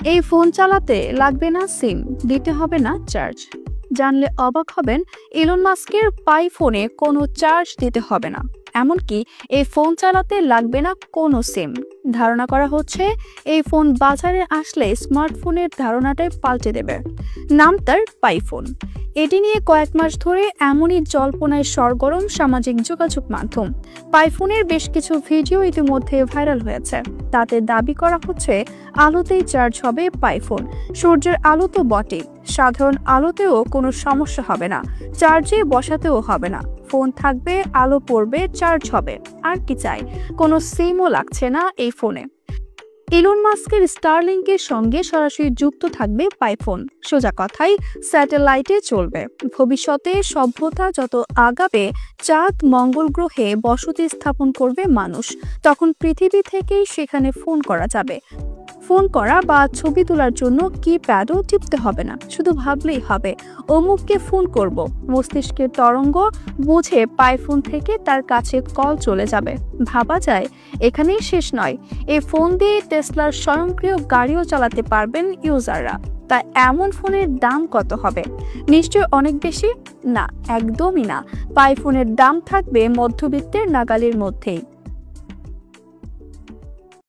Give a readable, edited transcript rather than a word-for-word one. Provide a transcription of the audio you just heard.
এই ফোন চালাতে লাগবে না সিম, দিতে হবে না চার্জ। জানলে অবাক হবেন, ইলন মাস্কের পাই ফোনে কোনো চার্জ দিতে হবে না, এমনকি এই ফোন চালাতে লাগবে না কোনো সিম। ধারণা করা হচ্ছে এই ফোন বাজারে আসলে স্মার্টফোনের ধারণাটাই পাল্টে দেবে। নাম তার পাই ফোন। এটি নিয়ে কয়েক মাস ধরে এমনই জল্পনায় সরগরম সামাজিক যোগাযোগ মাধ্যম। পাইফোনের বেশ কিছু ভিডিও ইতিমধ্যে ভাইরাল হয়েছে। তাতে দাবি করা হচ্ছে আলোতেই চার্জ হবে পাইফোন। সূর্যের আলো তো বটেই, সাধারণ আলোতেও কোনো সমস্যা হবে না, চার্জে বসাতেও হবে না। ফোন থাকবে, আলো পড়বে, চার্জ হবে, আর কি চাই। কোনো সিমও লাগছে না এই ফোনে। ইলন মাস্কের স্টারলিংকের সঙ্গে সরাসরি যুক্ত থাকবে পাইফোন। সোজা কথাই স্যাটেলাইটে চলবে। ভবিষ্যতে সভ্যতা যত আগাবে, চাঁদ মঙ্গল গ্রহে বসতি স্থাপন করবে মানুষ, তখন পৃথিবী থেকেই সেখানে ফোন করা যাবে। ফোন করা বা ছবি তোলার জন্য কিপ্যাডও টিপতে হবে না, শুধু ভাবলেই হবে অমুককে ফোন করব। মস্তিষ্কের তরঙ্গ বুঝে পাইফোন থেকে তার কাছে কল চলে যাবে। ভাবা যায় এখানেই শেষ নয়, এই ফোন দিয়ে টেসলার স্বয়ংক্রিয় গাড়িও চালাতে পারবেন ইউজাররা। তা এমন ফোনের দাম কত হবে? নিশ্চয় অনেক বেশি? না, একদমই না। পাইফোনের দাম থাকবে মধ্যবিত্তের নাগালের মধ্যেই।